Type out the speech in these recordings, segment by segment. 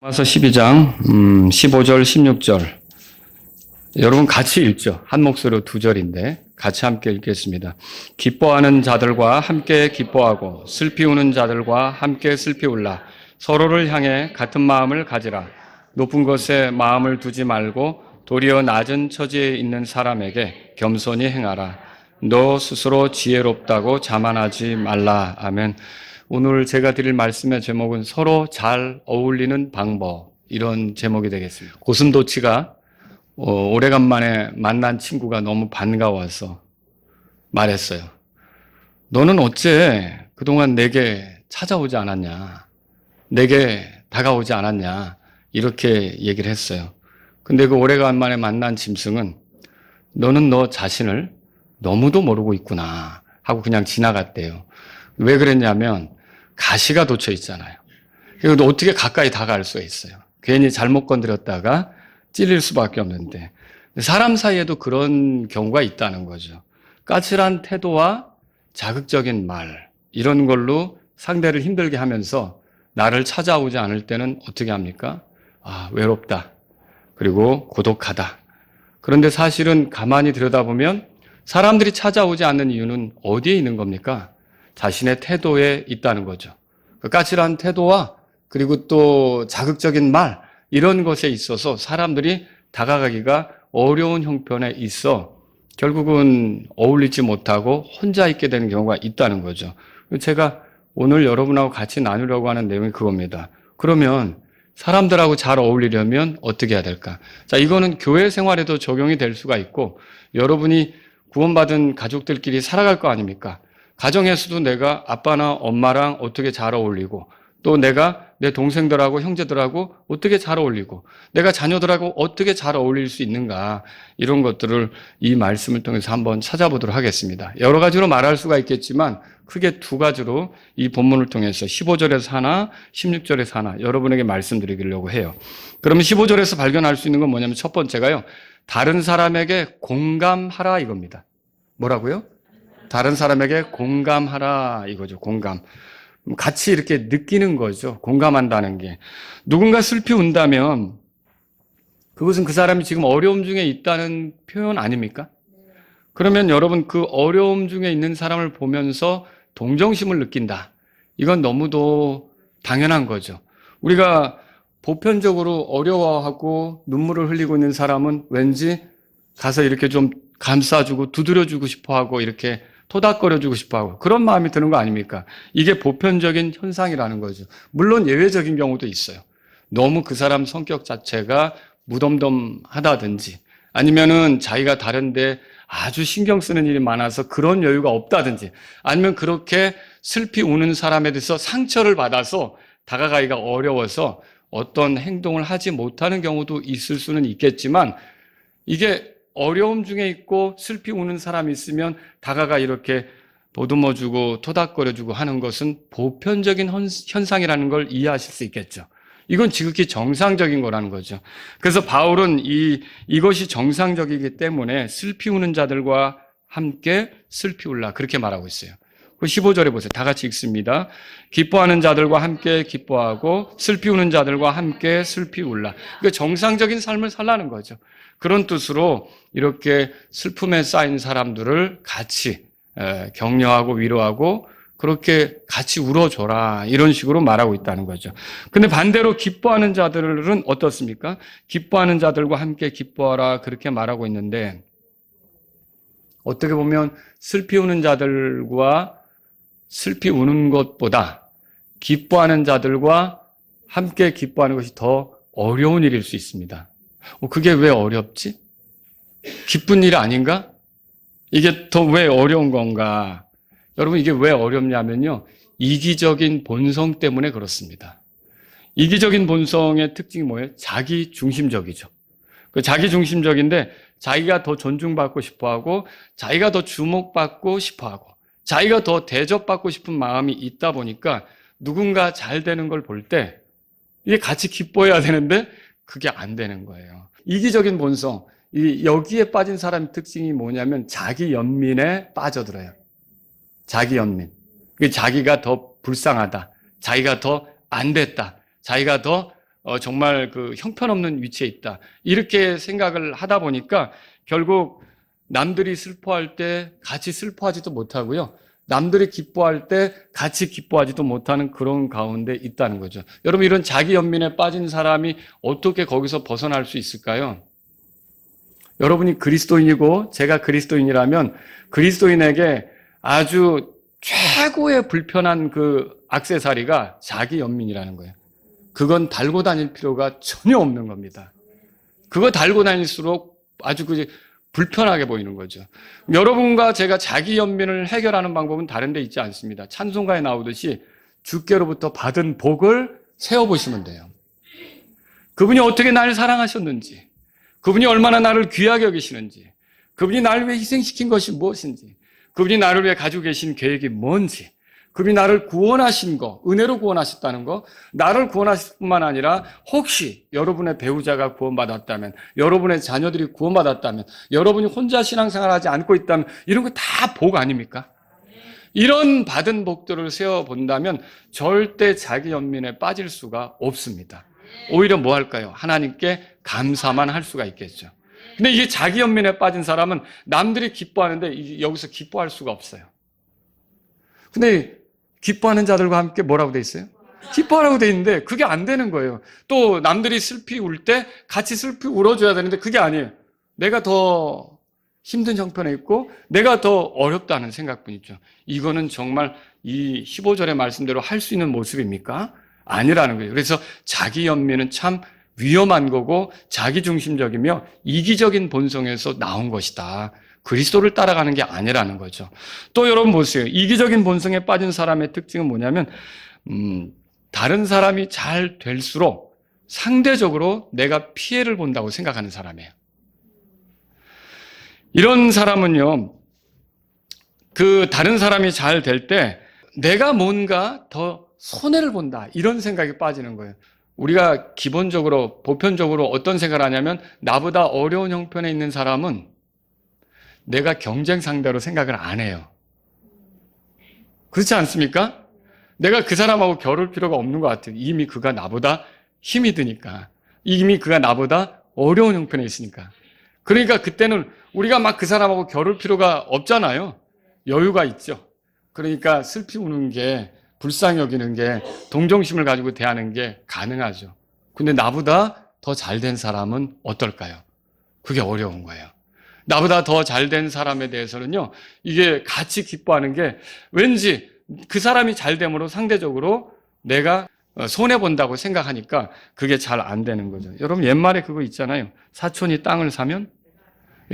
로마서 12장 15절 16절 여러분 같이 읽죠. 한 목소리로 두 절인데 같이 함께 읽겠습니다. 기뻐하는 자들과 함께 기뻐하고 슬피 우는 자들과 함께 슬피 울라. 서로를 향해 같은 마음을 가지라. 높은 것에 마음을 두지 말고 도리어 낮은 처지에 있는 사람에게 겸손히 행하라. 너 스스로 지혜롭다고 자만하지 말라. 아멘. 오늘 제가 드릴 말씀의 제목은 서로 잘 어울리는 방법, 이런 제목이 되겠습니다. 고슴도치가 오래간만에 만난 친구가 너무 반가워서 말했어요. 너는 어째 그동안 내게 찾아오지 않았냐? 내게 다가오지 않았냐? 이렇게 얘기를 했어요. 근데 그 오래간만에 만난 짐승은 너는 너 자신을 너무도 모르고 있구나 하고 그냥 지나갔대요. 왜 그랬냐면 가시가 돋쳐 있잖아요. 그리고 어떻게 가까이 다가갈 수가 있어요. 괜히 잘못 건드렸다가 찔릴 수밖에 없는데 사람 사이에도 그런 경우가 있다는 거죠. 까칠한 태도와 자극적인 말, 이런 걸로 상대를 힘들게 하면서 나를 찾아오지 않을 때는 어떻게 합니까? 외롭다. 그리고 고독하다. 그런데 사실은 가만히 들여다보면 사람들이 찾아오지 않는 이유는 어디에 있는 겁니까? 자신의 태도에 있다는 거죠. 그 까칠한 태도와 그리고 또 자극적인 말, 이런 것에 있어서 사람들이 다가가기가 어려운 형편에 있어 결국은 어울리지 못하고 혼자 있게 되는 경우가 있다는 거죠. 제가 오늘 여러분하고 같이 나누려고 하는 내용이 그겁니다. 그러면 사람들하고 잘 어울리려면 어떻게 해야 될까? 자, 이거는 교회 생활에도 적용이 될 수가 있고 여러분이 구원받은 가족들끼리 살아갈 거 아닙니까? 가정에서도 내가 아빠나 엄마랑 어떻게 잘 어울리고 또 내가 내 동생들하고 형제들하고 어떻게 잘 어울리고 내가 자녀들하고 어떻게 잘 어울릴 수 있는가, 이런 것들을 이 말씀을 통해서 한번 찾아보도록 하겠습니다. 여러 가지로 말할 수가 있겠지만 크게 두 가지로 이 본문을 통해서 15절에서 하나, 16절에서 하나 여러분에게 말씀드리려고 해요. 그러면 15절에서 발견할 수 있는 건 뭐냐면 첫 번째가요. 다른 사람에게 공감하라 이겁니다. 뭐라고요? 다른 사람에게 공감하라 이거죠. 공감. 같이 이렇게 느끼는 거죠. 공감한다는 게. 누군가 슬피 운다면 그것은 그 사람이 지금 어려움 중에 있다는 표현 아닙니까? 그러면 여러분 그 어려움 중에 있는 사람을 보면서 동정심을 느낀다. 이건 너무도 당연한 거죠. 우리가 보편적으로 어려워하고 눈물을 흘리고 있는 사람은 왠지 가서 이렇게 좀 감싸주고 두드려주고 싶어하고 이렇게 토닥거려주고 싶어하고 그런 마음이 드는 거 아닙니까? 이게 보편적인 현상이라는 거죠. 물론 예외적인 경우도 있어요. 너무 그 사람 성격 자체가 무덤덤하다든지 아니면은 자기가 다른데 아주 신경 쓰는 일이 많아서 그런 여유가 없다든지 아니면 그렇게 슬피 우는 사람에 대해서 상처를 받아서 다가가기가 어려워서 어떤 행동을 하지 못하는 경우도 있을 수는 있겠지만 이게 어려움 중에 있고 슬피 우는 사람이 있으면 다가가 이렇게 보듬어주고 토닥거려주고 하는 것은 보편적인 현상이라는 걸 이해하실 수 있겠죠. 이건 지극히 정상적인 거라는 거죠. 그래서 바울은 이것이 정상적이기 때문에 슬피 우는 자들과 함께 슬피 울라 그렇게 말하고 있어요. 15절에 보세요. 다 같이 읽습니다. 기뻐하는 자들과 함께 기뻐하고 슬피 우는 자들과 함께 슬피 울라. 그러니까 정상적인 삶을 살라는 거죠. 그런 뜻으로 이렇게 슬픔에 쌓인 사람들을 같이 격려하고 위로하고 그렇게 같이 울어줘라, 이런 식으로 말하고 있다는 거죠. 근데 반대로 기뻐하는 자들은 어떻습니까? 기뻐하는 자들과 함께 기뻐하라 그렇게 말하고 있는데 어떻게 보면 슬피 우는 자들과 슬피 우는 것보다 기뻐하는 자들과 함께 기뻐하는 것이 더 어려운 일일 수 있습니다. 그게 왜 어렵지? 기쁜 일 아닌가? 이게 더 왜 어려운 건가? 여러분 이게 왜 어렵냐면요. 이기적인 본성 때문에 그렇습니다. 이기적인 본성의 특징이 뭐예요? 자기 중심적이죠. 그 자기 중심적인데 자기가 더 존중받고 싶어하고 자기가 더 주목받고 싶어하고 자기가 더 대접받고 싶은 마음이 있다 보니까 누군가 잘 되는 걸 볼 때 이게 같이 기뻐해야 되는데 그게 안 되는 거예요. 이기적인 본성, 여기에 빠진 사람의 특징이 뭐냐면 자기 연민에 빠져들어요. 자기 연민. 자기가 더 불쌍하다. 자기가 더 안 됐다. 자기가 더 정말 그 형편없는 위치에 있다. 이렇게 생각을 하다 보니까 결국 남들이 슬퍼할 때 같이 슬퍼하지도 못하고요. 남들이 기뻐할 때 같이 기뻐하지도 못하는 그런 가운데 있다는 거죠. 여러분, 이런 자기 연민에 빠진 사람이 어떻게 거기서 벗어날 수 있을까요? 여러분이 그리스도인이고 제가 그리스도인이라면 그리스도인에게 아주 최고의 불편한 그 액세서리가 자기 연민이라는 거예요. 그건 달고 다닐 필요가 전혀 없는 겁니다. 그거 달고 다닐수록 아주 불편하게 보이는 거죠. 여러분과 제가 자기 연민을 해결하는 방법은 다른 데 있지 않습니다. 찬송가에 나오듯이 주께로부터 받은 복을 세어보시면 돼요. 그분이 어떻게 나를 사랑하셨는지, 그분이 얼마나 나를 귀하게 여기시는지, 그분이 나를 위해 희생시킨 것이 무엇인지, 그분이 나를 위해 가지고 계신 계획이 뭔지, 그분이 나를 구원하신 거, 은혜로 구원하셨다는 거, 나를 구원하실 뿐만 아니라 혹시 여러분의 배우자가 구원받았다면, 여러분의 자녀들이 구원받았다면, 여러분이 혼자 신앙생활하지 않고 있다면 이런 거 다 복 아닙니까? 이런 받은 복들을 세어본다면 절대 자기 연민에 빠질 수가 없습니다. 오히려 뭐 할까요? 하나님께 감사만 할 수가 있겠죠. 근데 이게 자기 연민에 빠진 사람은 남들이 기뻐하는데 여기서 기뻐할 수가 없어요. 근데 기뻐하는 자들과 함께 뭐라고 돼 있어요? 기뻐하라고 돼 있는데 그게 안 되는 거예요. 또 남들이 슬피 울 때 같이 슬피 울어줘야 되는데 그게 아니에요. 내가 더 힘든 형편에 있고 내가 더 어렵다는 생각뿐이죠. 이거는 정말 이 15절의 말씀대로 할 수 있는 모습입니까? 아니라는 거예요. 그래서 자기 연민은 참 위험한 거고 자기중심적이며 이기적인 본성에서 나온 것이다. 그리스도를 따라가는 게 아니라는 거죠. 또 여러분 보세요. 이기적인 본성에 빠진 사람의 특징은 뭐냐면 다른 사람이 잘 될수록 상대적으로 내가 피해를 본다고 생각하는 사람이에요. 이런 사람은요, 그 다른 사람이 잘 될 때 내가 뭔가 더 손해를 본다 이런 생각이 빠지는 거예요. 우리가 기본적으로 보편적으로 어떤 생각을 하냐면 나보다 어려운 형편에 있는 사람은 내가 경쟁 상대로 생각을 안 해요. 그렇지 않습니까? 내가 그 사람하고 겨룰 필요가 없는 것 같아요. 이미 그가 나보다 힘이 드니까. 이미 그가 나보다 어려운 형편에 있으니까. 그러니까 그때는 우리가 막 그 사람하고 겨룰 필요가 없잖아요. 여유가 있죠. 그러니까 슬피 우는 게, 불쌍히 여기는 게, 동정심을 가지고 대하는 게 가능하죠. 근데 나보다 더 잘된 사람은 어떨까요? 그게 어려운 거예요. 나보다 더 잘된 사람에 대해서는요, 이게 같이 기뻐하는 게 왠지 그 사람이 잘됨으로 상대적으로 내가 손해본다고 생각하니까 그게 잘 안 되는 거죠. 여러분 옛말에 그거 있잖아요. 사촌이 땅을 사면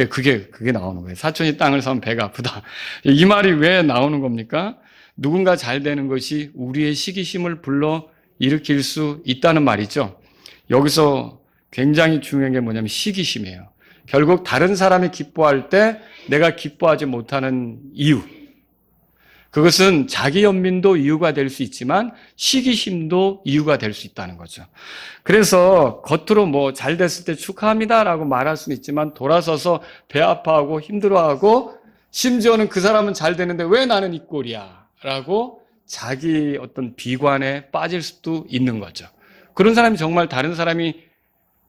그게 나오는 거예요. 사촌이 땅을 사면 배가 아프다. 이 말이 왜 나오는 겁니까? 누군가 잘 되는 것이 우리의 시기심을 불러 일으킬 수 있다는 말이죠. 여기서 굉장히 중요한 게 뭐냐면 시기심이에요. 결국 다른 사람이 기뻐할 때 내가 기뻐하지 못하는 이유. 그것은 자기 연민도 이유가 될 수 있지만 시기심도 이유가 될 수 있다는 거죠. 그래서 겉으로 뭐 잘 됐을 때 축하합니다라고 말할 수는 있지만 돌아서서 배 아파하고 힘들어하고 심지어는 그 사람은 잘 되는데 왜 나는 이 꼴이야 라고 자기 어떤 비관에 빠질 수도 있는 거죠. 그런 사람이 정말 다른 사람이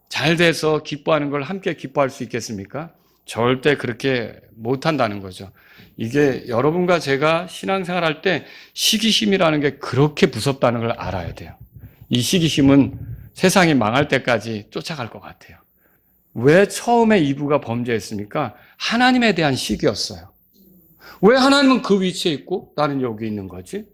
잘 돼서 기뻐하는 걸 함께 기뻐할 수 있겠습니까? 절대 그렇게 못한다는 거죠. 이게 여러분과 제가 신앙생활 할 때 시기심이라는 게 그렇게 무섭다는 걸 알아야 돼요. 이 시기심은 세상이 망할 때까지 쫓아갈 것 같아요. 왜 처음에 이브가 범죄했습니까? 하나님에 대한 시기였어요. 왜 하나님은 그 위치에 있고 나는 여기 있는 거지?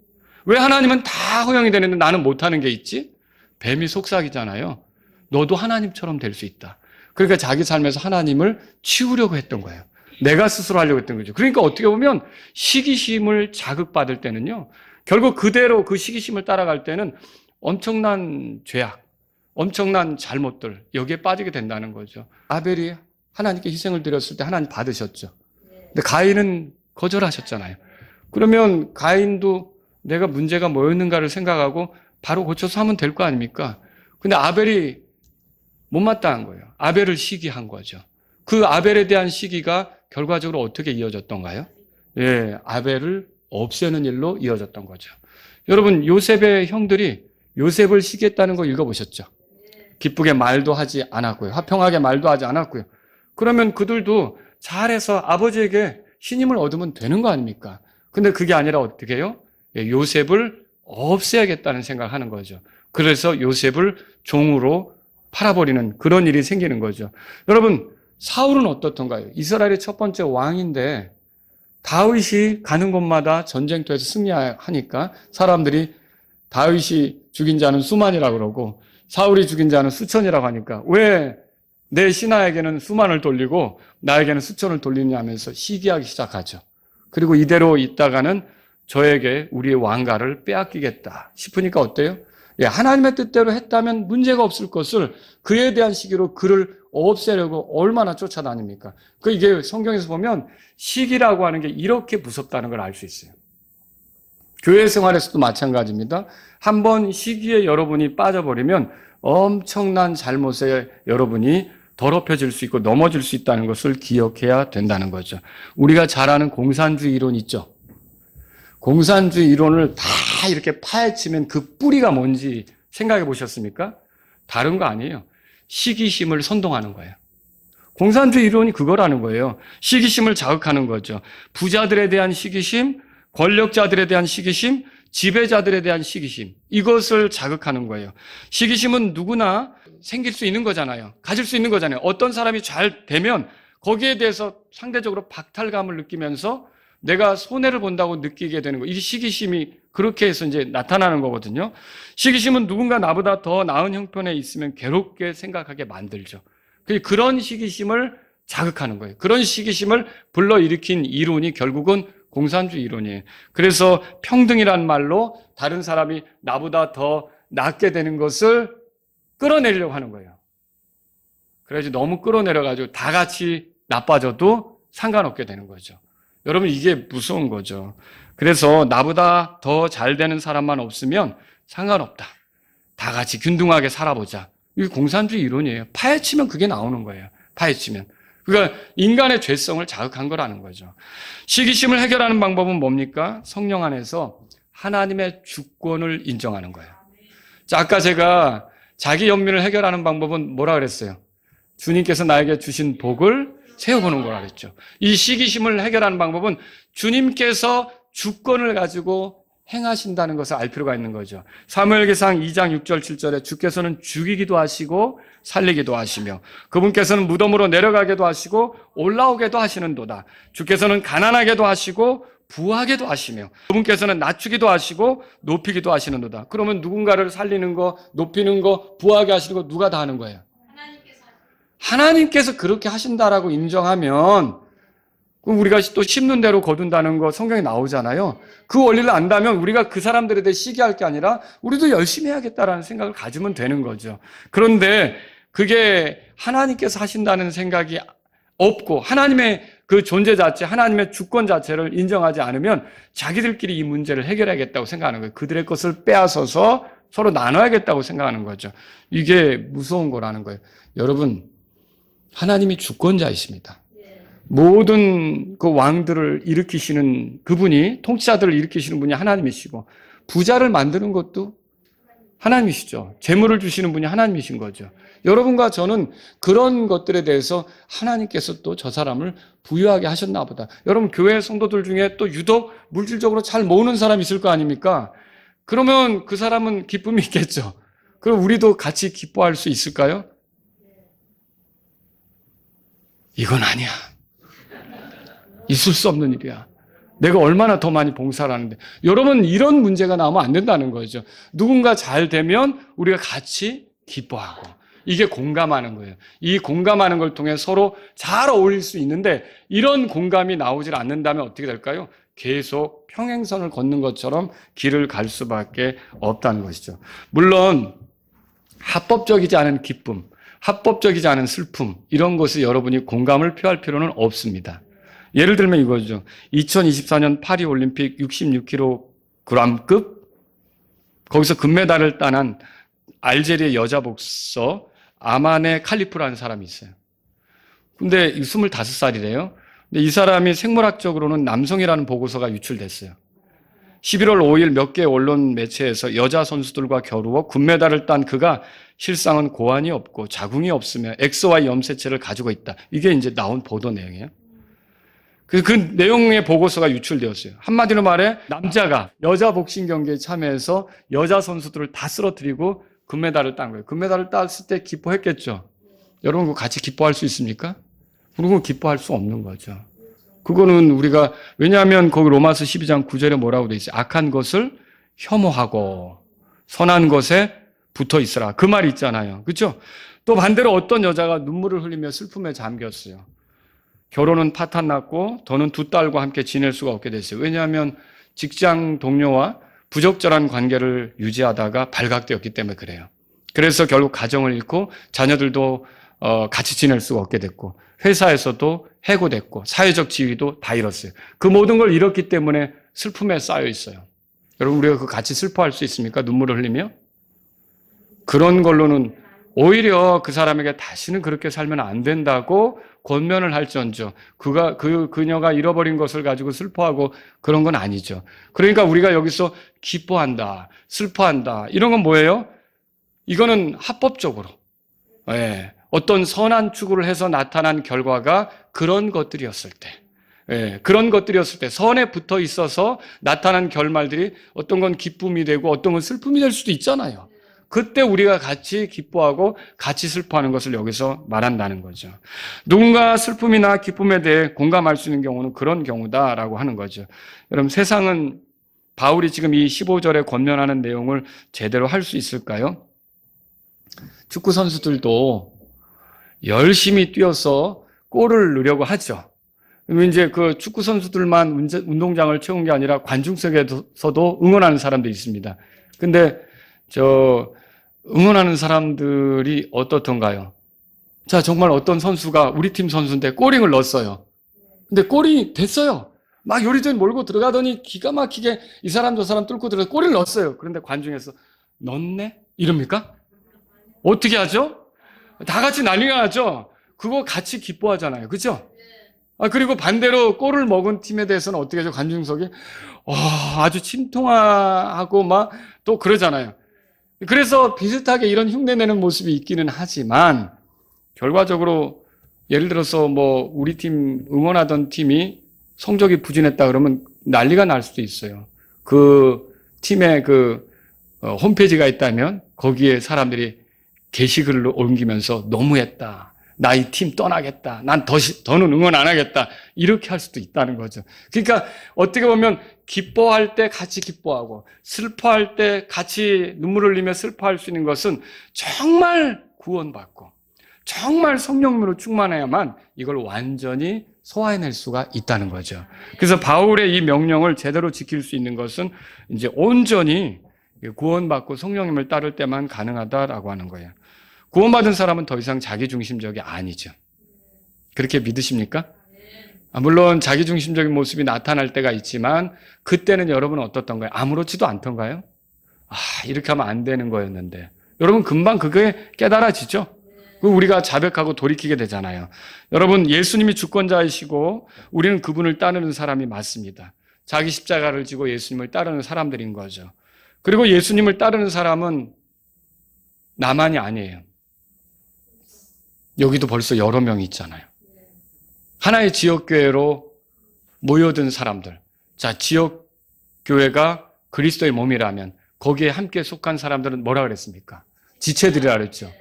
왜 하나님은 다 허용이 되는데 나는 못하는 게 있지? 뱀이 속삭이잖아요. 너도 하나님처럼 될 수 있다. 그러니까 자기 삶에서 하나님을 치우려고 했던 거예요. 내가 스스로 하려고 했던 거죠. 그러니까 어떻게 보면 시기심을 자극받을 때는요, 결국 그대로 그 시기심을 따라갈 때는 엄청난 죄악, 엄청난 잘못들, 여기에 빠지게 된다는 거죠. 아벨이 하나님께 희생을 드렸을 때 하나님 받으셨죠. 근데 가인은 거절하셨잖아요. 그러면 가인도 내가 문제가 뭐였는가를 생각하고 바로 고쳐서 하면 될 거 아닙니까? 근데 아벨이 못마땅한 거예요. 아벨을 시기한 거죠. 그 아벨에 대한 시기가 결과적으로 어떻게 이어졌던가요? 예, 아벨을 없애는 일로 이어졌던 거죠. 여러분, 요셉의 형들이 요셉을 시기했다는 거 읽어보셨죠? 기쁘게 말도 하지 않았고요. 화평하게 말도 하지 않았고요. 그러면 그들도 잘해서 아버지에게 신임을 얻으면 되는 거 아닙니까? 근데 그게 아니라 어떻게 해요? 요셉을 없애야겠다는 생각을 하는 거죠. 그래서 요셉을 종으로 팔아버리는 그런 일이 생기는 거죠. 여러분, 사울은 어떻던가요? 이스라엘의 첫 번째 왕인데 다윗이 가는 곳마다 전쟁터에서 승리하니까 사람들이 다윗이 죽인 자는 수만이라고 그러고 사울이 죽인 자는 수천이라고 하니까 왜 내 신하에게는 수만을 돌리고 나에게는 수천을 돌리냐 하면서 시기하기 시작하죠. 그리고 이대로 있다가는 저에게 우리의 왕가를 빼앗기겠다 싶으니까 어때요? 하나님의 뜻대로 했다면 문제가 없을 것을 그에 대한 시기로 그를 없애려고 얼마나 쫓아다닙니까? 이게 성경에서 보면 시기라고 하는 게 이렇게 무섭다는 걸 알 수 있어요. 교회 생활에서도 마찬가지입니다. 한번 시기에 여러분이 빠져버리면 엄청난 잘못에 여러분이 더럽혀질 수 있고 넘어질 수 있다는 것을 기억해야 된다는 거죠. 우리가 잘 아는 공산주의 이론 있죠. 공산주의 이론을 다 이렇게 파헤치면 그 뿌리가 뭔지 생각해 보셨습니까? 다른 거 아니에요. 시기심을 선동하는 거예요. 공산주의 이론이 그거라는 거예요. 시기심을 자극하는 거죠. 부자들에 대한 시기심, 권력자들에 대한 시기심, 지배자들에 대한 시기심, 이것을 자극하는 거예요. 시기심은 누구나 생길 수 있는 거잖아요. 가질 수 있는 거잖아요. 어떤 사람이 잘 되면 거기에 대해서 상대적으로 박탈감을 느끼면서 내가 손해를 본다고 느끼게 되는 거예요. 이 시기심이 그렇게 해서 이제 나타나는 거거든요. 시기심은 누군가 나보다 더 나은 형편에 있으면 괴롭게 생각하게 만들죠. 그런 시기심을 자극하는 거예요. 그런 시기심을 불러일으킨 이론이 결국은 공산주의 이론이에요. 그래서 평등이란 말로 다른 사람이 나보다 더 낫게 되는 것을 끌어내려고 하는 거예요. 그래서 너무 끌어내려가지고 다 같이 나빠져도 상관없게 되는 거죠. 여러분, 이게 무서운 거죠. 그래서 나보다 더 잘 되는 사람만 없으면 상관없다. 다 같이 균등하게 살아보자. 이게 공산주의 이론이에요. 파헤치면 그게 나오는 거예요. 파헤치면. 그러니까 인간의 죄성을 자극한 거라는 거죠. 시기심을 해결하는 방법은 뭡니까? 성령 안에서 하나님의 주권을 인정하는 거예요. 자, 아까 제가 자기 연민을 해결하는 방법은 뭐라 그랬어요? 주님께서 나에게 주신 복을 세워보는 거라 그랬죠. 이 시기심을 해결하는 방법은 주님께서 주권을 가지고 행하신다는 것을 알 필요가 있는 거죠. 사무엘기상 2장 6절 7절에 주께서는 죽이기도 하시고 살리기도 하시며 그분께서는 무덤으로 내려가게도 하시고 올라오게도 하시는도다. 주께서는 가난하게도 하시고 부하게도 하시며 그분께서는 낮추기도 하시고 높이기도 하시는도다. 그러면 누군가를 살리는 거, 높이는 거, 부하게 하시는 거 누가 다 하는 거예요? 하나님께서 그렇게 하신다라고 인정하면 우리가 또 심는 대로 거둔다는 거 성경에 나오잖아요. 그 원리를 안다면 우리가 그 사람들에 대해 시기할 게 아니라 우리도 열심히 해야겠다라는 생각을 가지면 되는 거죠. 그런데 그게 하나님께서 하신다는 생각이 없고 하나님의 그 존재 자체, 하나님의 주권 자체를 인정하지 않으면 자기들끼리 이 문제를 해결하겠다고 생각하는 거예요. 그들의 것을 빼앗아서 서로 나눠야겠다고 생각하는 거죠. 이게 무서운 거라는 거예요. 여러분, 하나님이 주권자이십니다. 모든 그 왕들을 일으키시는 그분이, 통치자들을 일으키시는 분이 하나님이시고 부자를 만드는 것도 하나님이시죠. 재물을 주시는 분이 하나님이신 거죠. 여러분과 저는 그런 것들에 대해서 하나님께서 또 저 사람을 부유하게 하셨나 보다. 여러분, 교회 성도들 중에 또 유독 물질적으로 잘 모으는 사람이 있을 거 아닙니까? 그러면 그 사람은 기쁨이 있겠죠. 그럼 우리도 같이 기뻐할 수 있을까요? 이건 아니야. 있을 수 없는 일이야. 내가 얼마나 더 많이 봉사를 하는데. 여러분, 이런 문제가 나오면 안 된다는 거죠. 누군가 잘 되면 우리가 같이 기뻐하고. 이게 공감하는 거예요. 이 공감하는 걸 통해 서로 잘 어울릴 수 있는데 이런 공감이 나오질 않는다면 어떻게 될까요? 계속 평행선을 걷는 것처럼 길을 갈 수밖에 없다는 것이죠. 물론 합법적이지 않은 기쁨, 합법적이지 않은 슬픔, 이런 것을 여러분이 공감을 표할 필요는 없습니다. 예를 들면 이거죠. 2024년 파리 올림픽 66kg급 거기서 금메달을 따난 알제리의 여자 복서 아만의 칼리프라는 사람이 있어요. 근데 25살이래요. 근데 이 사람이 생물학적으로는 남성이라는 보고서가 유출됐어요. 11월 5일 몇 개 언론 매체에서 여자 선수들과 겨루어 금메달을 딴 그가 실상은 고환이 없고 자궁이 없으며 XY 염색체를 가지고 있다. 이게 이제 나온 보도 내용이에요. 그 내용의 보고서가 유출되었어요. 한마디로 말해 남자가 여자 복싱 경기에 참여해서 여자 선수들을 다 쓰러뜨리고 금메달을 딴 거예요. 금메달을 땄을 때 기뻐했겠죠. 여러분 그거 같이 기뻐할 수 있습니까? 그리고 기뻐할 수 없는 거죠. 그거는 우리가 왜냐하면 거기 로마서 12장 9절에 뭐라고 돼 있어요? 악한 것을 혐오하고 선한 것에 붙어 있으라. 그 말이 있잖아요. 그렇죠? 또 반대로 어떤 여자가 눈물을 흘리며 슬픔에 잠겼어요. 결혼은 파탄났고 더는 두 딸과 함께 지낼 수가 없게 됐어요. 왜냐하면 직장 동료와 부적절한 관계를 유지하다가 발각되었기 때문에 그래요. 그래서 결국 가정을 잃고 자녀들도 같이 지낼 수가 없게 됐고 회사에서도 해고됐고 사회적 지위도 다 잃었어요. 그 모든 걸 잃었기 때문에 슬픔에 쌓여 있어요. 여러분 우리가 그 같이 슬퍼할 수 있습니까? 눈물을 흘리며? 그런 걸로는 오히려 그 사람에게 다시는 그렇게 살면 안 된다고 권면을 할지언정 그녀가 잃어버린 것을 가지고 슬퍼하고 그런 건 아니죠. 그러니까 우리가 여기서 기뻐한다, 슬퍼한다 이런 건 뭐예요? 이거는 합법적으로 어떤 선한 추구를 해서 나타난 결과가 그런 것들이었을 때 그런 것들이었을 때 선에 붙어 있어서 나타난 결말들이 어떤 건 기쁨이 되고 어떤 건 슬픔이 될 수도 있잖아요. 그때 우리가 같이 기뻐하고 같이 슬퍼하는 것을 여기서 말한다는 거죠. 누군가 슬픔이나 기쁨에 대해 공감할 수 있는 경우는 그런 경우다라고 하는 거죠. 여러분 세상은 바울이 지금 이 15절에 권면하는 내용을 제대로 할 수 있을까요? 축구 선수들도 열심히 뛰어서 골을 넣으려고 하죠. 이제 그 축구 선수들만 운동장을 채운 게 아니라 관중석에서도 응원하는 사람들이 있습니다. 근데 응원하는 사람들이 어떻던가요? 자, 정말 어떤 선수가 우리 팀 선수인데 골링을 넣었어요. 근데 골이 됐어요. 막 요리조리 몰고 들어가더니 기가 막히게 이 사람 저 사람 뚫고 들어가서 골을 넣었어요. 그런데 관중에서 넣네? 이럽니까? 어떻게 하죠? 다 같이 난리가 나죠? 그거 같이 기뻐하잖아요. 그죠? 그리고 반대로 골을 먹은 팀에 대해서는 어떻게 하죠? 관중석이 아주 침통하고 막 또 그러잖아요. 그래서 비슷하게 이런 흉내내는 모습이 있기는 하지만 결과적으로 예를 들어서 뭐 우리 팀 응원하던 팀이 성적이 부진했다 그러면 난리가 날 수도 있어요. 그 팀의 홈페이지가 있다면 거기에 사람들이 게시글을 옮기면서 너무했다. 나 이 팀 떠나겠다. 난 더는 응원 안 하겠다. 이렇게 할 수도 있다는 거죠. 그러니까 어떻게 보면 기뻐할 때 같이 기뻐하고 슬퍼할 때 같이 눈물을 흘리며 슬퍼할 수 있는 것은 정말 구원받고 정말 성령으로 충만해야만 이걸 완전히 소화해낼 수가 있다는 거죠. 그래서 바울의 이 명령을 제대로 지킬 수 있는 것은 이제 온전히 구원받고 성령님을 따를 때만 가능하다라고 하는 거예요. 구원받은 사람은 더 이상 자기중심적이 아니죠. 그렇게 믿으십니까? 물론 자기중심적인 모습이 나타날 때가 있지만 그때는 여러분은 어떻던가요? 아무렇지도 않던가요? 이렇게 하면 안 되는 거였는데 여러분 금방 그게 깨달아지죠? 우리가 자백하고 돌이키게 되잖아요. 여러분 예수님이 주권자이시고 우리는 그분을 따르는 사람이 맞습니다. 자기 십자가를 지고 예수님을 따르는 사람들인 거죠. 그리고 예수님을 따르는 사람은 나만이 아니에요. 여기도 벌써 여러 명이 있잖아요. 하나의 지역교회로 모여든 사람들. 자, 지역교회가 그리스도의 몸이라면 거기에 함께 속한 사람들은 뭐라 그랬습니까? 지체들이라 그랬죠.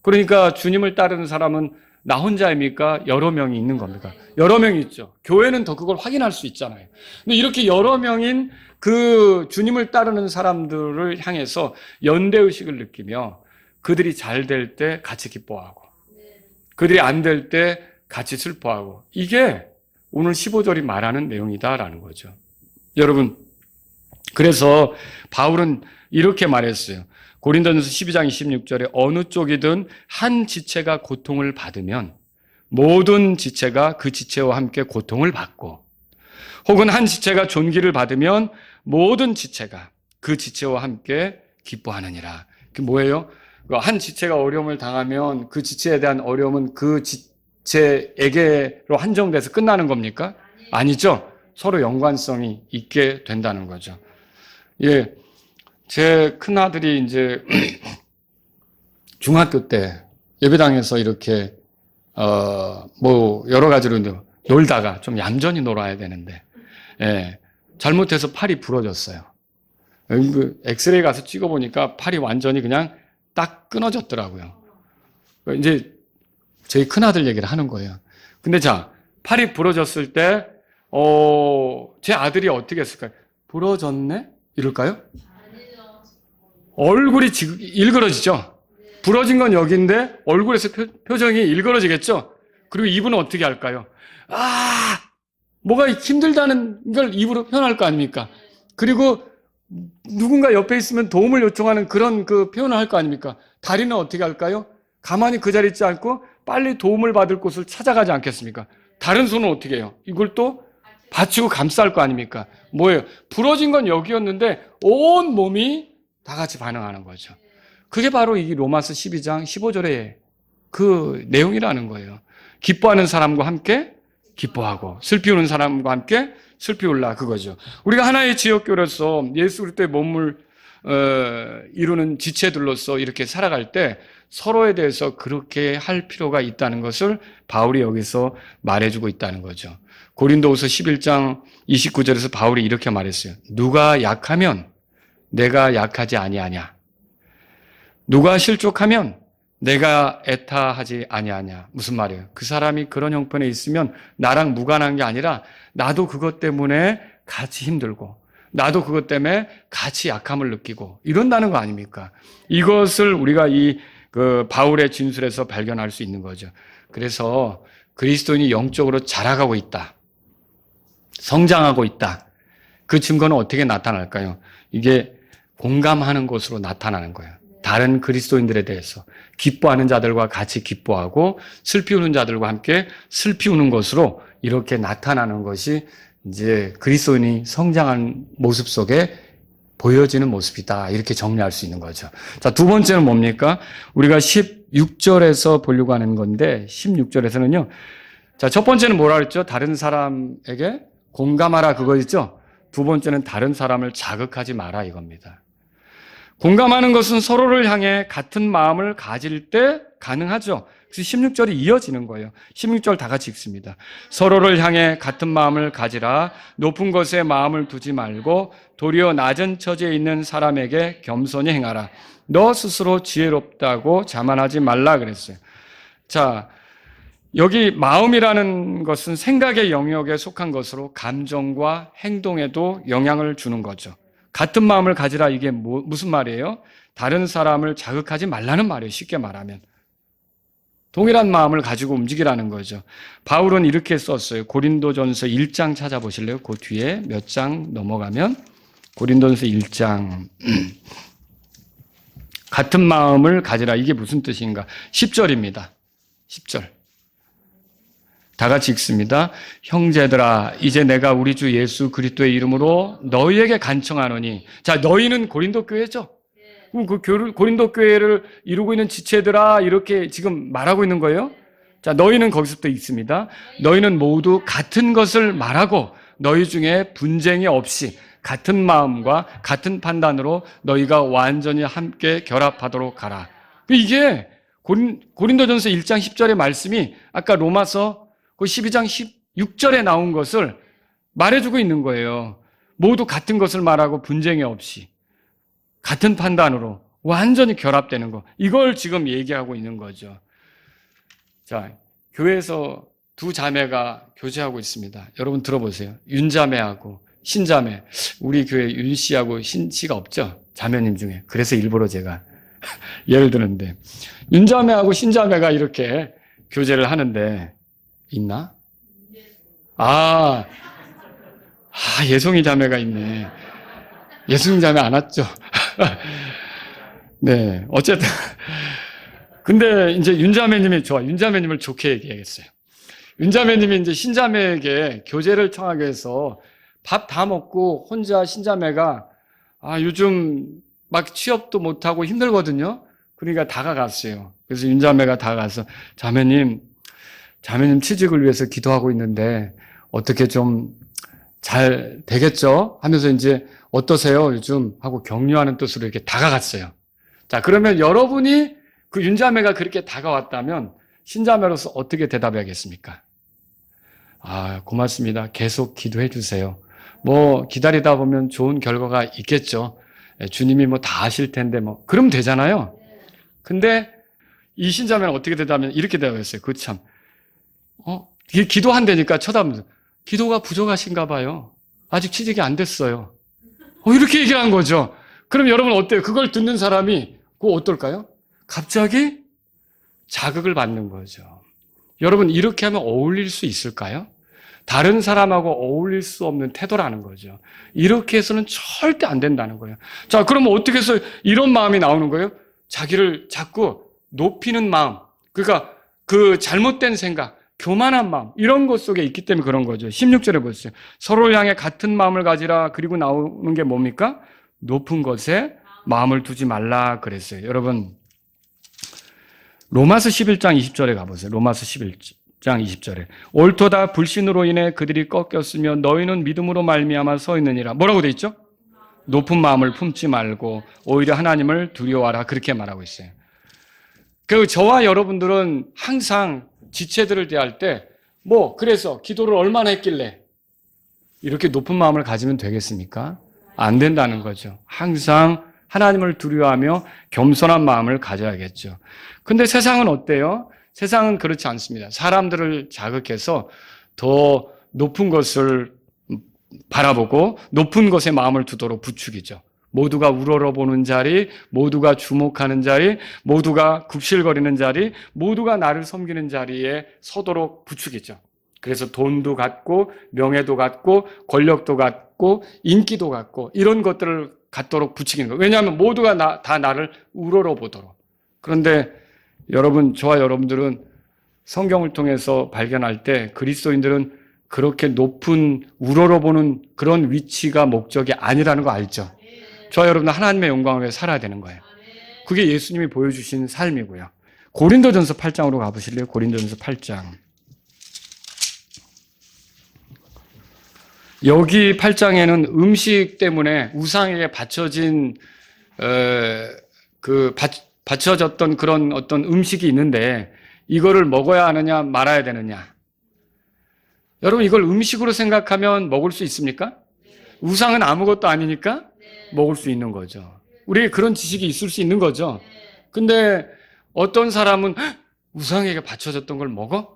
그러니까 주님을 따르는 사람은 나 혼자입니까? 여러 명이 있는 겁니까? 여러 명이 있죠. 교회는 더 그걸 확인할 수 있잖아요. 근데 이렇게 여러 명인 그 주님을 따르는 사람들을 향해서 연대의식을 느끼며 그들이 잘 될 때 같이 기뻐하고 그들이 안 될 때 같이 슬퍼하고 이게 오늘 15절이 말하는 내용이다라는 거죠. 여러분, 그래서 바울은 이렇게 말했어요. 고린도전서 12장 26절에 어느 쪽이든 한 지체가 고통을 받으면 모든 지체가 그 지체와 함께 고통을 받고 혹은 한 지체가 존귀를 받으면 모든 지체가 그 지체와 함께 기뻐하느니라. 그게 뭐예요? 한 지체가 어려움을 당하면 그 지체에 대한 어려움은 그 지체에게로 한정돼서 끝나는 겁니까? 아니죠. 서로 연관성이 있게 된다는 거죠. 예, 제 큰아들이 이제 중학교 때 예배당에서 이렇게 뭐 여러 가지로 놀다가 좀 얌전히 놀아야 되는데 예, 잘못해서 팔이 부러졌어요. 그 엑스레이 가서 찍어보니까 팔이 완전히 그냥 딱 끊어졌더라고요. 이제 저희 큰아들 얘기를 하는 거예요. 근데 자, 팔이 부러졌을 때 제 아들이 어떻게 했을까요? 부러졌네? 이럴까요? 얼굴이 일그러지죠? 부러진 건 여기인데 얼굴에서 표정이 일그러지겠죠? 그리고 입은 어떻게 할까요? 뭐가 힘들다는 걸 입으로 표현할 거 아닙니까? 그리고 누군가 옆에 있으면 도움을 요청하는 그런 그 표현을 할 거 아닙니까? 다리는 어떻게 할까요? 가만히 그 자리에 있지 않고 빨리 도움을 받을 곳을 찾아가지 않겠습니까? 다른 손은 어떻게 해요? 이걸 또 받치고 감쌀 거 아닙니까? 뭐예요? 부러진 건 여기였는데 온 몸이 다 같이 반응하는 거죠. 그게 바로 이 로마서 12장 15절의 그 내용이라는 거예요. 기뻐하는 사람과 함께 기뻐하고 슬피 우는 사람과 함께 슬피 울라 그거죠. 우리가 하나의 지역교로서 예수 그리스도의 몸을 이루는 지체들로서 이렇게 살아갈 때 서로에 대해서 그렇게 할 필요가 있다는 것을 바울이 여기서 말해주고 있다는 거죠. 고린도후서 11장 29절에서 바울이 이렇게 말했어요. 누가 약하면 내가 약하지 아니하냐. 누가 실족하면 내가 애타하지 아니하냐. 무슨 말이에요? 그 사람이 그런 형편에 있으면 나랑 무관한 게 아니라 나도 그것 때문에 같이 힘들고 나도 그것 때문에 같이 약함을 느끼고 이런다는 거 아닙니까? 이것을 우리가 그 바울의 진술에서 발견할 수 있는 거죠. 그래서 그리스도인이 영적으로 자라가고 있다. 성장하고 있다. 그 증거는 어떻게 나타날까요? 이게 공감하는 것으로 나타나는 거예요. 다른 그리스도인들에 대해서 기뻐하는 자들과 같이 기뻐하고 슬피 우는 자들과 함께 슬피 우는 것으로 이렇게 나타나는 것이 이제 그리스도인이 성장한 모습 속에 보여지는 모습이다. 이렇게 정리할 수 있는 거죠. 자, 두 번째는 뭡니까? 우리가 16절에서 보려고 하는 건데 16절에서는요. 자, 첫 번째는 뭐라 그랬죠? 다른 사람에게 공감하라 그거 있죠? 두 번째는 다른 사람을 자극하지 마라 이겁니다. 공감하는 것은 서로를 향해 같은 마음을 가질 때 가능하죠. 그래서 16절이 이어지는 거예요. 16절 다 같이 읽습니다. 서로를 향해 같은 마음을 가지라. 높은 것에 마음을 두지 말고 도리어 낮은 처지에 있는 사람에게 겸손히 행하라. 너 스스로 지혜롭다고 자만하지 말라 그랬어요. 자, 여기 마음이라는 것은 생각의 영역에 속한 것으로 감정과 행동에도 영향을 주는 거죠. 같은 마음을 가지라 이게 무슨 말이에요? 다른 사람을 자극하지 말라는 말이에요. 쉽게 말하면. 동일한 마음을 가지고 움직이라는 거죠. 바울은 이렇게 썼어요. 고린도전서 1장 찾아보실래요? 그 뒤에 몇 장 넘어가면 고린도전서 1장 같은 마음을 가지라 이게 무슨 뜻인가? 10절입니다. 10절. 다 같이 읽습니다. 형제들아 이제 내가 우리 주 예수 그리스도의 이름으로 너희에게 간청하노니 자 너희는 고린도 교회죠. 그 고린도 교회를 이루고 있는 지체들아 이렇게 지금 말하고 있는 거예요. 자 너희는 거기서부터 있습니다. 너희는 모두 같은 것을 말하고 너희 중에 분쟁이 없이 같은 마음과 같은 판단으로 너희가 완전히 함께 결합하도록 하라. 이게 고린도전서 1장 10절의 말씀이 아까 로마서 그 12장 16절에 나온 것을 말해주고 있는 거예요. 모두 같은 것을 말하고 분쟁이 없이 같은 판단으로 완전히 결합되는 거. 이걸 지금 얘기하고 있는 거죠. 자, 교회에서 두 자매가 교제하고 있습니다. 여러분 들어보세요. 윤자매하고 신자매. 우리 교회 윤 씨하고 신 씨가 없죠? 자매님 중에. 그래서 일부러 제가 예를 드는데 윤자매하고 신자매가 이렇게 교제를 하는데 있나? 예송이 자매가 있네. 예송이 자매 안 왔죠? 네, 어쨌든. 근데 이제 윤자매님이 윤자매님을 좋게 얘기하겠어요. 윤자매님이 이제 신자매에게 교제를 청하기 위해서 밥 다 먹고 혼자 신자매가 요즘 막 취업도 못하고 힘들거든요. 그러니까 다가갔어요. 그래서 윤자매가 다가가서 자매님 취직을 위해서 기도하고 있는데 어떻게 좀 잘 되겠죠? 하면서 이제 어떠세요? 요즘 하고 격려하는 뜻으로 이렇게 다가갔어요. 자, 그러면 여러분이 그 윤자매가 그렇게 다가왔다면 신자매로서 어떻게 대답해야겠습니까? 아, 고맙습니다. 계속 기도해 주세요. 뭐 기다리다 보면 좋은 결과가 있겠죠. 주님이 뭐 다 아실 텐데 뭐 그러면 되잖아요. 근데 이 신자매는 어떻게 대답하면 이렇게 대답했어요. 그 참, 이게 기도한다니까 쳐다보면서 기도가 부족하신가 봐요. 아직 취직이 안 됐어요. 이렇게 얘기한 거죠. 그럼 여러분 어때요? 그걸 듣는 사람이 그거 어떨까요? 갑자기 자극을 받는 거죠. 여러분 이렇게 하면 어울릴 수 있을까요? 다른 사람하고 어울릴 수 없는 태도라는 거죠. 이렇게 해서는 절대 안 된다는 거예요. 자, 그러면 어떻게 해서 이런 마음이 나오는 거예요? 자기를 자꾸 높이는 마음, 그러니까 그 잘못된 생각, 교만한 마음, 이런 것 속에 있기 때문에 그런 거죠. 16절에 보세요. 서로를 향해 같은 마음을 가지라. 그리고 나오는 게 뭡니까? 높은 것에 마음을 두지 말라 그랬어요. 여러분 로마서 11장 20절에 가보세요. 로마서 11장 20절에 옳도다 불신으로 인해 그들이 꺾였으며 너희는 믿음으로 말미암아 서 있느니라. 뭐라고 돼 있죠? 높은 마음을 품지 말고 오히려 하나님을 두려워하라. 그렇게 말하고 있어요. 그 저와 여러분들은 항상 지체들을 대할 때 그래서 기도를 얼마나 했길래 이렇게 높은 마음을 가지면 되겠습니까? 안 된다는 거죠. 항상 하나님을 두려워하며 겸손한 마음을 가져야겠죠. 근데 세상은 어때요? 세상은 그렇지 않습니다. 사람들을 자극해서 더 높은 것을 바라보고 높은 것에 마음을 두도록 부추기죠. 모두가 우러러보는 자리, 모두가 주목하는 자리, 모두가 굽실거리는 자리, 모두가 나를 섬기는 자리에 서도록 부추기죠. 그래서 돈도 갖고 명예도 갖고 권력도 갖고 인기도 갖고 이런 것들을 갖도록 부추기는 거예요. 왜냐하면 모두가 다 나를 우러러보도록. 그런데 여러분, 저와 여러분들은 성경을 통해서 발견할 때 그리스도인들은 그렇게 높은 우러러보는 그런 위치가 목적이 아니라는 거 알죠? 저와 여러분은 하나님의 영광을 위해 살아야 되는 거예요. 그게 예수님이 보여주신 삶이고요. 고린도전서 8장으로 가보실래요? 고린도전서 8장. 여기 8장에는 음식 때문에 우상에게 바쳐졌던 그런 어떤 음식이 있는데 이거를 먹어야 하느냐 말아야 되느냐. 여러분 이걸 음식으로 생각하면 먹을 수 있습니까? 우상은 아무것도 아니니까 먹을 수 있는 거죠. 우리에게 그런 지식이 있을 수 있는 거죠. 근데 어떤 사람은 우상에게 바쳐졌던 걸 먹어?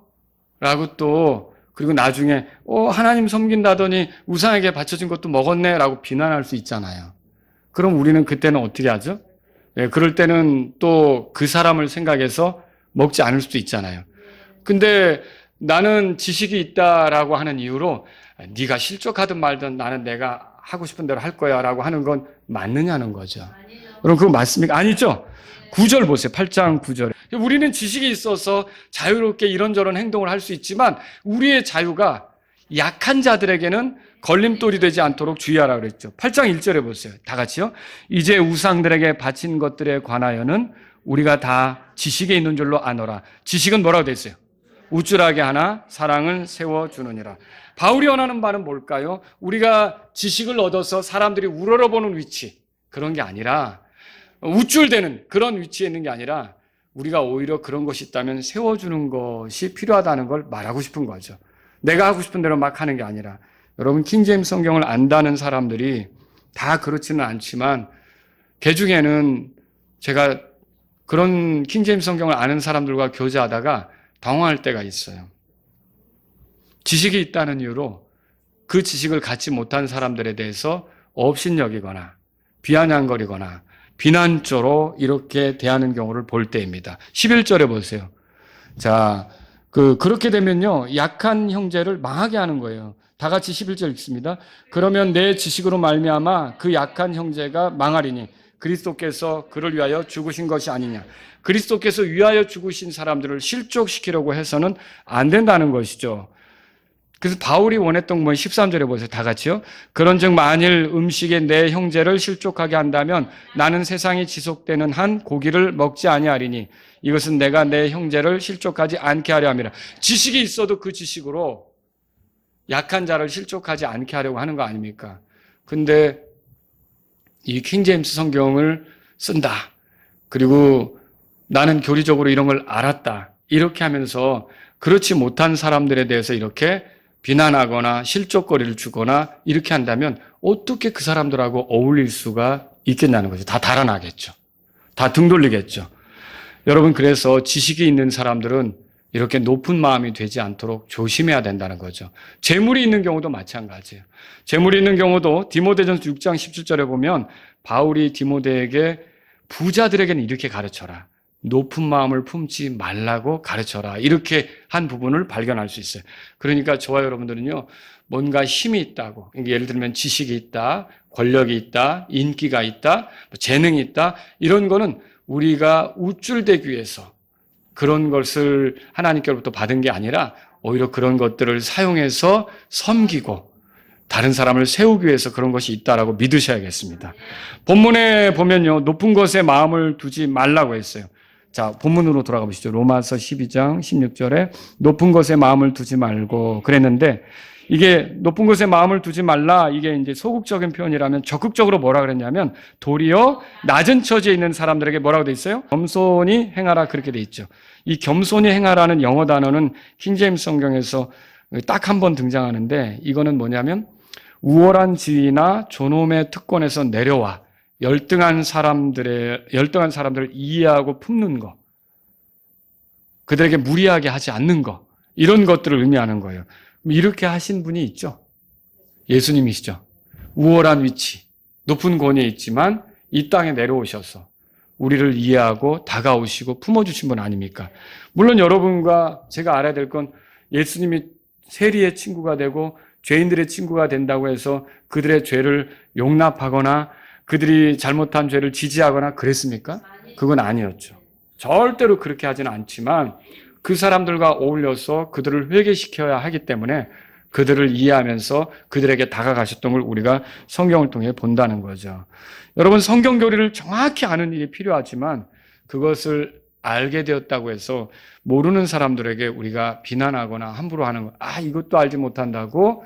라고 또 그리고 나중에 하나님 섬긴다더니 우상에게 바쳐진 것도 먹었네 라고 비난할 수 있잖아요. 그럼 우리는 그때는 어떻게 하죠? 그럴 때는 또 그 사람을 생각해서 먹지 않을 수도 있잖아요. 근데 나는 지식이 있다라고 하는 이유로 네가 실족하든 말든 나는 내가 하고 싶은 대로 할 거야 라고 하는 건 맞느냐는 거죠. 그럼 그거 맞습니까? 아니죠? 9절 보세요. 8장 9절에. 우리는 지식이 있어서 자유롭게 이런저런 행동을 할 수 있지만 우리의 자유가 약한 자들에게는 걸림돌이 되지 않도록 주의하라 그랬죠. 8장 1절에 보세요. 다 같이요. 이제 우상들에게 바친 것들에 관하여는 우리가 다 지식에 있는 줄로 아노라. 지식은 뭐라고 돼 있어요? 우쭐하게 하나 사랑을 세워주느니라. 바울이 원하는 바는 뭘까요? 우리가 지식을 얻어서 사람들이 우러러보는 위치, 그런 게 아니라 우쭐대는 그런 위치에 있는 게 아니라 우리가 오히려 그런 것이 있다면 세워주는 것이 필요하다는 걸 말하고 싶은 거죠. 내가 하고 싶은 대로 막 하는 게 아니라. 여러분 킹제임스 성경을 안다는 사람들이 다 그렇지는 않지만 그 중에는 제가 그런 킹제임스 성경을 아는 사람들과 교제하다가 당황할 때가 있어요. 지식이 있다는 이유로 그 지식을 갖지 못한 사람들에 대해서 업신여기거나 비아냥거리거나 비난조로 이렇게 대하는 경우를 볼 때입니다. 11절에 보세요. 자, 그렇게 되면요, 약한 형제를 망하게 하는 거예요. 다 같이 11절 읽습니다. 그러면 내 지식으로 말미암아 그 약한 형제가 망하리니 그리스도께서 그를 위하여 죽으신 것이 아니냐. 그리스도께서 위하여 죽으신 사람들을 실족시키려고 해서는 안 된다는 것이죠. 그래서 바울이 원했던 건 13절에 보세요. 다 같이요. 그런즉 만일 음식에 내 형제를 실족하게 한다면 나는 세상이 지속되는 한 고기를 먹지 아니하리니 이것은 내가 내 형제를 실족하지 않게 하려 함이라. 지식이 있어도 그 지식으로 약한 자를 실족하지 않게 하려고 하는 거 아닙니까? 근데 이 킹제임스 성경을 쓴다. 그리고 나는 교리적으로 이런 걸 알았다. 이렇게 하면서 그렇지 못한 사람들에 대해서 이렇게 비난하거나 실족거리를 주거나 이렇게 한다면 어떻게 그 사람들하고 어울릴 수가 있겠냐는 거죠. 다 달아나겠죠. 다 등 돌리겠죠. 여러분, 그래서 지식이 있는 사람들은 이렇게 높은 마음이 되지 않도록 조심해야 된다는 거죠. 재물이 있는 경우도 마찬가지예요. 재물이 있는 경우도 디모데전서 6장 17절에 보면 바울이 디모데에게 부자들에게는 이렇게 가르쳐라. 높은 마음을 품지 말라고 가르쳐라. 이렇게 한 부분을 발견할 수 있어요. 그러니까 저와 여러분들은요, 뭔가 힘이 있다고, 예를 들면 지식이 있다, 권력이 있다, 인기가 있다, 재능이 있다, 이런 거는 우리가 우쭐대기 위해서 그런 것을 하나님께로부터 받은 게 아니라 오히려 그런 것들을 사용해서 섬기고 다른 사람을 세우기 위해서 그런 것이 있다라고 믿으셔야겠습니다. 본문에 보면요, 높은 것에 마음을 두지 말라고 했어요. 자, 본문으로 돌아가 보시죠. 로마서 12장 16절에 높은 것에 마음을 두지 말고 그랬는데, 이게 높은 것에 마음을 두지 말라, 이게 이제 소극적인 표현이라면 적극적으로 뭐라 그랬냐면 도리어 낮은 처지에 있는 사람들에게 뭐라고 돼 있어요? 겸손히 행하라, 그렇게 돼 있죠. 이 겸손히 행하라는 영어 단어는 킹제임스 성경에서 딱 한 번 등장하는데, 이거는 뭐냐면 우월한 지위나 존엄의 특권에서 내려와 열등한 사람들을 이해하고 품는 것, 그들에게 무리하게 하지 않는 것, 이런 것들을 의미하는 거예요. 이렇게 하신 분이 있죠. 예수님이시죠. 우월한 위치, 높은 권위에 있지만 이 땅에 내려오셔서 우리를 이해하고 다가오시고 품어주신 분 아닙니까? 물론 여러분과 제가 알아야 될 건 예수님이 세리의 친구가 되고 죄인들의 친구가 된다고 해서 그들의 죄를 용납하거나 그들이 잘못한 죄를 지지하거나 그랬습니까? 그건 아니었죠. 절대로 그렇게 하지는 않지만 그 사람들과 어울려서 그들을 회개시켜야 하기 때문에 그들을 이해하면서 그들에게 다가가셨던 걸 우리가 성경을 통해 본다는 거죠. 여러분, 성경 교리를 정확히 아는 일이 필요하지만 그것을 알게 되었다고 해서 모르는 사람들에게 우리가 비난하거나 함부로 하는 거, 이것도 알지 못한다고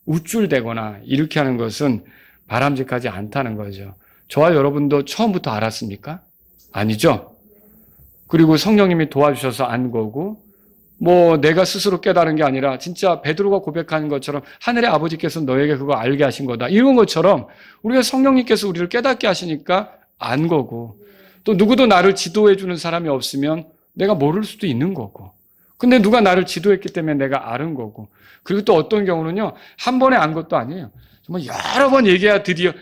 우쭐대거나 이렇게 하는 것은 바람직하지 않다는 거죠. 저와 여러분도 처음부터 알았습니까? 아니죠? 그리고 성령님이 도와주셔서 안 거고, 내가 스스로 깨달은 게 아니라 진짜 베드로가 고백하는 것처럼 하늘의 아버지께서 너에게 그거 알게 하신 거다, 이런 것처럼 우리가 성령님께서 우리를 깨닫게 하시니까 안 거고, 또 누구도 나를 지도해 주는 사람이 없으면 내가 모를 수도 있는 거고, 근데 누가 나를 지도했기 때문에 내가 아는 거고, 그리고 또 어떤 경우는요, 한 번에 안 것도 아니에요. 정말 여러 번 얘기해야 드디어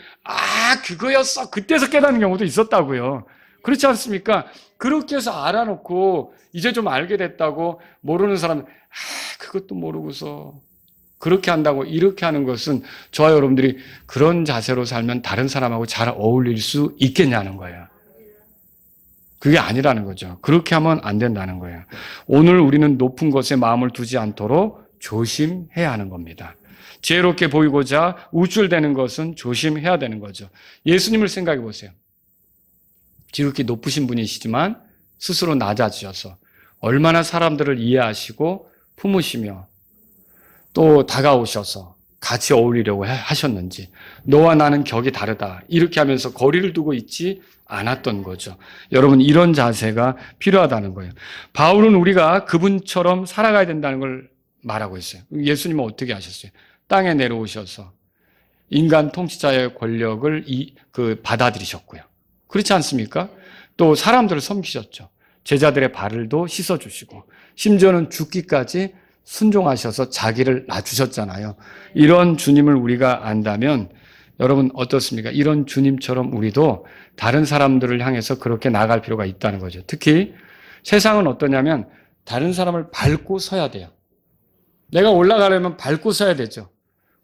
그거였어, 그때서 깨닫는 경우도 있었다고요. 그렇지 않습니까? 그렇게 해서 알아놓고 이제 좀 알게 됐다고 모르는 사람은 그것도 모르고서 그렇게 한다고 이렇게 하는 것은 저와 여러분들이 그런 자세로 살면 다른 사람하고 잘 어울릴 수 있겠냐는 거예요. 그게 아니라는 거죠. 그렇게 하면 안 된다는 거예요. 오늘 우리는 높은 것에 마음을 두지 않도록 조심해야 하는 겁니다. 지혜롭게 보이고자 우쭐대는 것은 조심해야 되는 거죠. 예수님을 생각해 보세요. 지극히 높으신 분이시지만 스스로 낮아지셔서 얼마나 사람들을 이해하시고 품으시며 또 다가오셔서 같이 어울리려고 하셨는지, 너와 나는 격이 다르다, 이렇게 하면서 거리를 두고 있지 않았던 거죠. 여러분, 이런 자세가 필요하다는 거예요. 바울은 우리가 그분처럼 살아가야 된다는 걸 말하고 있어요. 예수님은 어떻게 하셨어요? 땅에 내려오셔서 인간 통치자의 권력을 받아들이셨고요. 그렇지 않습니까? 또 사람들을 섬기셨죠. 제자들의 발을도 씻어주시고 심지어는 죽기까지 순종하셔서 자기를 낮추셨잖아요. 이런 주님을 우리가 안다면 여러분 어떻습니까? 이런 주님처럼 우리도 다른 사람들을 향해서 그렇게 나아갈 필요가 있다는 거죠. 특히 세상은 어떠냐면 다른 사람을 밟고 서야 돼요. 내가 올라가려면 밟고 서야 되죠.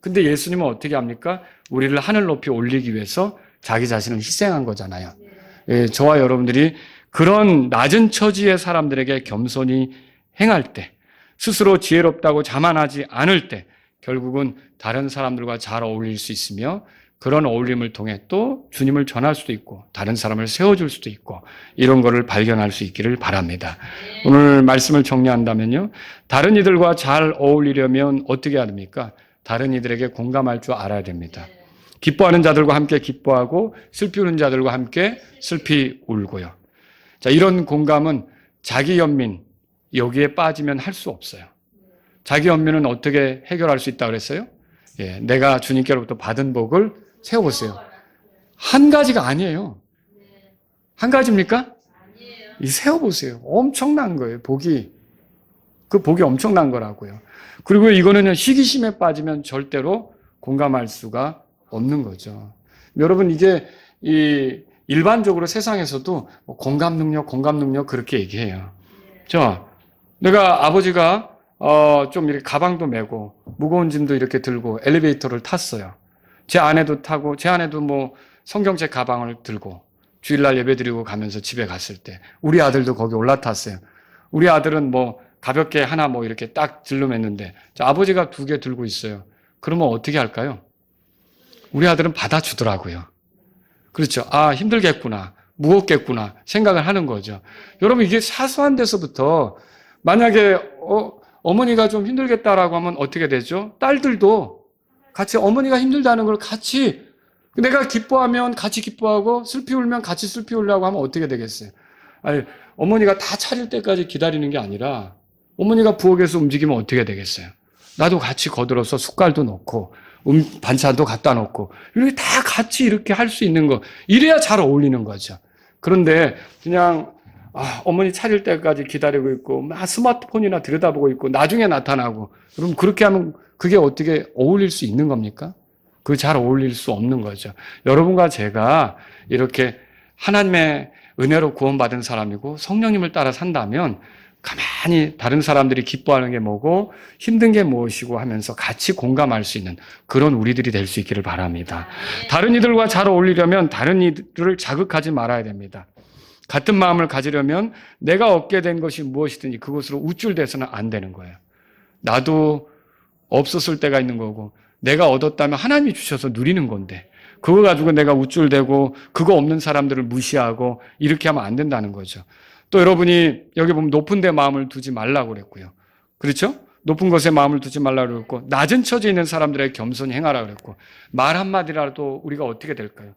근데 예수님은 어떻게 합니까? 우리를 하늘 높이 올리기 위해서 자기 자신을 희생한 거잖아요. 저와 여러분들이 그런 낮은 처지의 사람들에게 겸손히 행할 때, 스스로 지혜롭다고 자만하지 않을 때 결국은 다른 사람들과 잘 어울릴 수 있으며 그런 어울림을 통해 또 주님을 전할 수도 있고 다른 사람을 세워줄 수도 있고 이런 거를 발견할 수 있기를 바랍니다. 오늘 말씀을 정리한다면요. 다른 이들과 잘 어울리려면 어떻게 해야 됩니까? 다른 이들에게 공감할 줄 알아야 됩니다. 기뻐하는 자들과 함께 기뻐하고 슬피 우는 자들과 함께 슬피 울고요. 자, 이런 공감은 자기 연민 여기에 빠지면 할 수 없어요. 자기 연민은 어떻게 해결할 수 있다고 그랬어요? 예, 내가 주님께로부터 받은 복을 세워보세요. 한 가지가 아니에요. 한 가지입니까? 이 세워보세요. 엄청난 거예요. 복이. 그 복이 엄청난 거라고요. 그리고 이거는 시기심에 빠지면 절대로 공감할 수가 없는 거죠. 여러분 이게 일반적으로 세상에서도 공감 능력 그렇게 얘기해요. 자, 내가 아버지가 좀 이렇게 가방도 메고 무거운 짐도 이렇게 들고 엘리베이터를 탔어요. 제 아내도 뭐 성경책 가방을 들고 주일날 예배드리고 가면서 집에 갔을 때 우리 아들도 거기 올라탔어요. 우리 아들은 뭐 가볍게 하나 뭐 이렇게 딱 들러맸는데 아버지가 2개 들고 있어요. 그러면 어떻게 할까요? 우리 아들은 받아주더라고요. 그렇죠. 아, 힘들겠구나. 무겁겠구나. 생각을 하는 거죠. 여러분, 이게 사소한 데서부터 만약에 어머니가 좀 힘들겠다라고 하면 어떻게 되죠? 딸들도 같이 어머니가 힘들다는 걸 같이 내가 기뻐하면 같이 기뻐하고 슬피 울면 같이 슬피 울려고 하면 어떻게 되겠어요? 아니, 어머니가 다 차릴 때까지 기다리는 게 아니라 어머니가 부엌에서 움직이면 어떻게 되겠어요? 나도 같이 거들어서 숟갈도 넣고 반찬도 갖다 놓고 이렇게 다 같이 이렇게 할 수 있는 거 이래야 잘 어울리는 거죠. 그런데 그냥 어머니 차릴 때까지 기다리고 있고 막 스마트폰이나 들여다보고 있고 나중에 나타나고 그럼 그렇게 하면 그게 어떻게 어울릴 수 있는 겁니까? 그 잘 어울릴 수 없는 거죠. 여러분과 제가 이렇게 하나님의 은혜로 구원받은 사람이고 성령님을 따라 산다면 가만히 다른 사람들이 기뻐하는 게 뭐고 힘든 게 무엇이고 하면서 같이 공감할 수 있는 그런 우리들이 될 수 있기를 바랍니다. 다른 이들과 잘 어울리려면 다른 이들을 자극하지 말아야 됩니다. 같은 마음을 가지려면 내가 얻게 된 것이 무엇이든지 그것으로 우쭐대서는 안 되는 거예요. 나도 없었을 때가 있는 거고 내가 얻었다면 하나님이 주셔서 누리는 건데 그거 가지고 내가 우쭐대고 그거 없는 사람들을 무시하고 이렇게 하면 안 된다는 거죠. 또 여러분이 여기 보면 높은 데 마음을 두지 말라고 그랬고요. 그렇죠? 높은 것에 마음을 두지 말라고 그랬고 낮은 처지에 있는 사람들에게 겸손히 행하라고 그랬고 말 한마디라도 우리가 어떻게 될까요?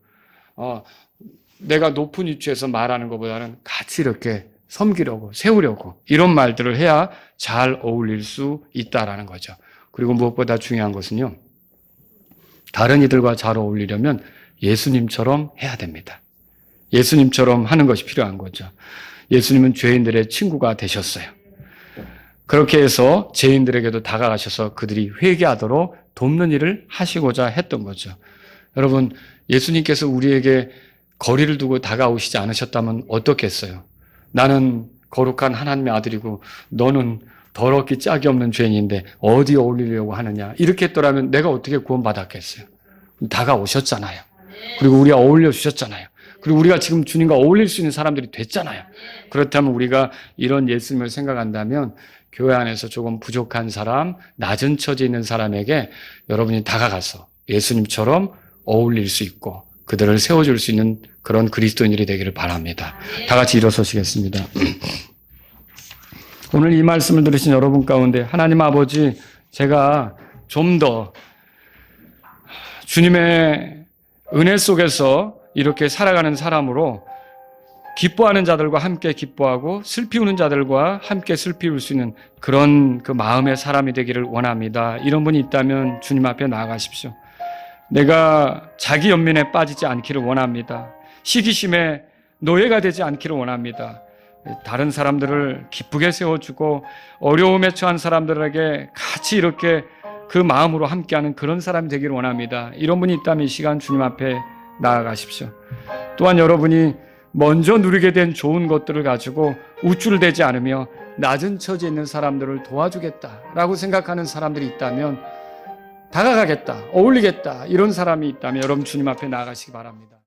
내가 높은 위치에서 말하는 것보다는 같이 이렇게 섬기려고 세우려고 이런 말들을 해야 잘 어울릴 수 있다라는 거죠. 그리고 무엇보다 중요한 것은요. 다른 이들과 잘 어울리려면 예수님처럼 해야 됩니다. 예수님처럼 하는 것이 필요한 거죠. 예수님은 죄인들의 친구가 되셨어요. 그렇게 해서 죄인들에게도 다가가셔서 그들이 회개하도록 돕는 일을 하시고자 했던 거죠. 여러분, 예수님께서 우리에게 거리를 두고 다가오시지 않으셨다면 어떻겠어요? 나는 거룩한 하나님의 아들이고 너는 더럽기 짝이 없는 죄인인데 어디 어울리려고 하느냐 이렇게 했더라면 내가 어떻게 구원받았겠어요? 다가오셨잖아요. 그리고 우리가 어울려 주셨잖아요. 그리고 우리가 지금 주님과 어울릴 수 있는 사람들이 됐잖아요. 그렇다면 우리가 이런 예수님을 생각한다면 교회 안에서 조금 부족한 사람, 낮은 처지에 있는 사람에게 여러분이 다가가서 예수님처럼 어울릴 수 있고 그들을 세워줄 수 있는 그런 그리스도인들이 되기를 바랍니다. 다 같이 일어서시겠습니다. 오늘 이 말씀을 들으신 여러분 가운데 하나님 아버지 제가 좀 더 주님의 은혜 속에서 이렇게 살아가는 사람으로 기뻐하는 자들과 함께 기뻐하고 슬피 우는 자들과 함께 슬피 울 수 있는 그런 그 마음의 사람이 되기를 원합니다. 이런 분이 있다면 주님 앞에 나아가십시오. 내가 자기 연민에 빠지지 않기를 원합니다. 시기심에 노예가 되지 않기를 원합니다. 다른 사람들을 기쁘게 세워주고 어려움에 처한 사람들에게 같이 이렇게 그 마음으로 함께하는 그런 사람이 되기를 원합니다. 이런 분이 있다면 이 시간 주님 앞에 나아가십시오. 또한 여러분이 먼저 누리게 된 좋은 것들을 가지고 우쭐대지 않으며 낮은 처지에 있는 사람들을 도와주겠다라고 생각하는 사람들이 있다면 다가가겠다, 어울리겠다 이런 사람이 있다면 여러분 주님 앞에 나아가시기 바랍니다.